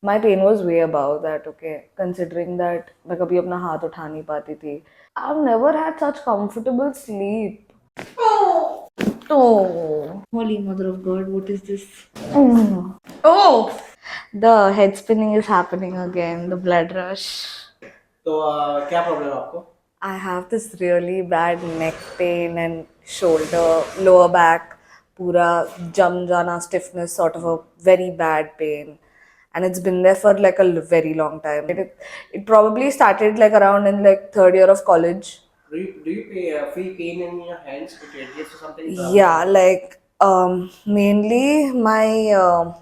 My pain was way above that, okay? Considering that मैं कभी अपना हाथ उठा नहीं पाती थी. I've never had such comfortable sleep. Oh. Holy Mother of God, what is this? Mm. Oh! The head spinning is happening again, the blood rush. तो क्या प्रॉब्लम है आपको? I have this really bad neck pain and shoulder, lower back, pura jam jana stiffness, sort of a very bad pain. And it's been there for like a very long time. It probably started like around in like third year of college. Do you feel pain in your hands? It radiates or something? Yeah, like mainly my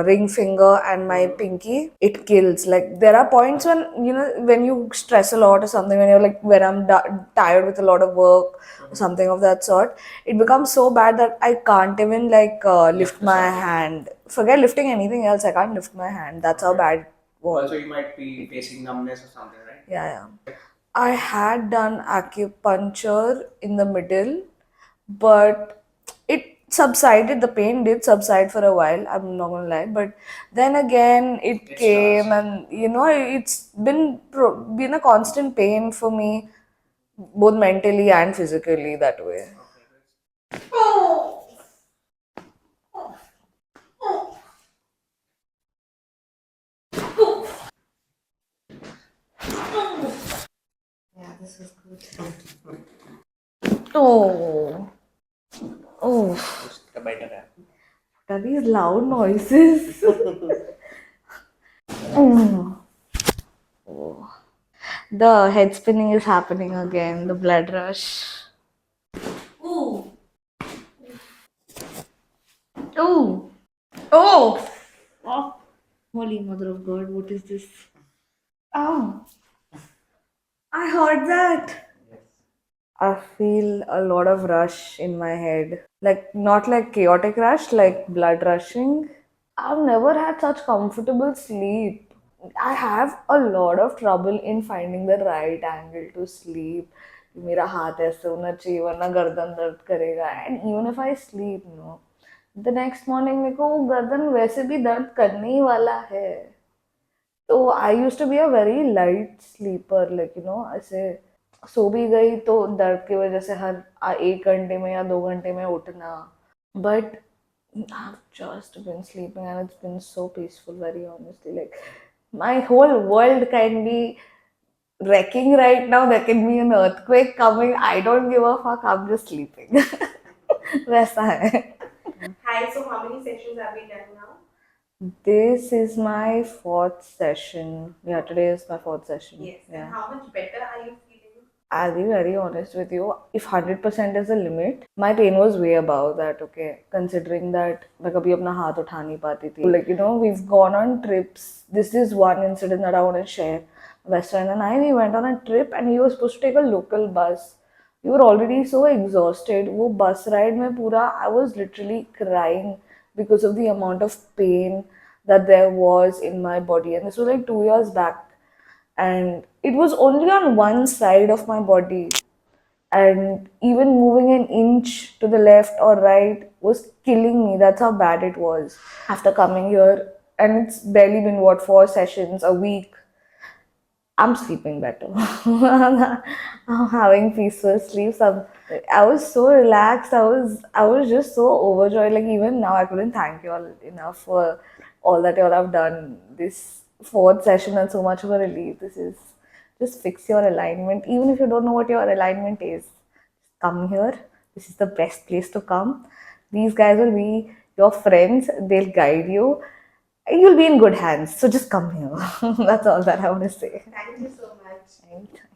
ring finger and my pinky. It kills. Like there are points when when you stress a lot or something. When you're like when I'm tired with a lot of work or something of that sort, it becomes so bad that I can't even like lift my hand. Forget lifting anything else. I can't lift my hand. That's how bad it was. Also, you might be facing numbness or something, right? Yeah, yeah. I had done acupuncture in the middle, but it subsided. The pain did subside for a while. I'm not gonna lie, but then again it It came, starts. and it's been a constant pain for me, both mentally and physically that way. Yeah, this is good. Oh, oh, उसका better है. what are these loud noises? Mm. Oh. The head spinning is happening again, the blood rush. Ooh. Ooh. Oh. Oh. Holy Mother of God, what is this? Oh. I heard that. I feel a lot of rush in my head. Like, not like chaotic rush, like blood rushing. I've never had such comfortable sleep. I have a lot of trouble in finding the right angle to sleep. मेरा हाथ ऐसे होना चाहिए वरना गर्दन दर्द करेगा. And even if I sleep, the next morning मेरे को वो गर्दन वैसे भी दर्द करने ही वाला है. तो I used to be a very light sleeper, like ऐसे सो भी गई तो दर्द की वजह से हर 1 घंटे में या 2 घंटे में उठना. But I've just been sleeping and it's been so peaceful, very honestly. Like, my whole world can be wrecking right now. There can be an earthquake coming. I don't give a fuck. I'm just sleeping. वैसा है. Hi, so how many sessions have we done now? This is my fourth session. Yeah, today is my fourth session. Yes. Yeah. And how much better are you feeling? I'll be very honest with you. If 100% is the limit, my pain was way above that, okay? Considering that मैं कभी अपना हाथ उठा नहीं पाती थी. Like, we've gone on trips. This is one incident that I want to share. Best friend and I, we went on a trip and he was supposed to take a local bus. We were already so exhausted. वो bus ride में पूरा, I was literally crying because of the amount of pain that there was in my body. And this was like 2 years back. And it was only on one side of my body, and even moving an inch to the left or right was killing me. That's how bad it was. After coming here, and it's barely been 4 sessions a week, I'm sleeping better. I'm having peaceful sleep. I was so relaxed. I was just so overjoyed. Like even now, I couldn't thank you all enough for all that you all have done. This fourth session and so much of a relief. This is just fix your alignment. Even if you don't know what your alignment is, come here. This is the best place to come. These guys will be your friends. They'll guide you. You'll be in good hands. So just come here. That's all that I want to say. Thank you so much. Anytime.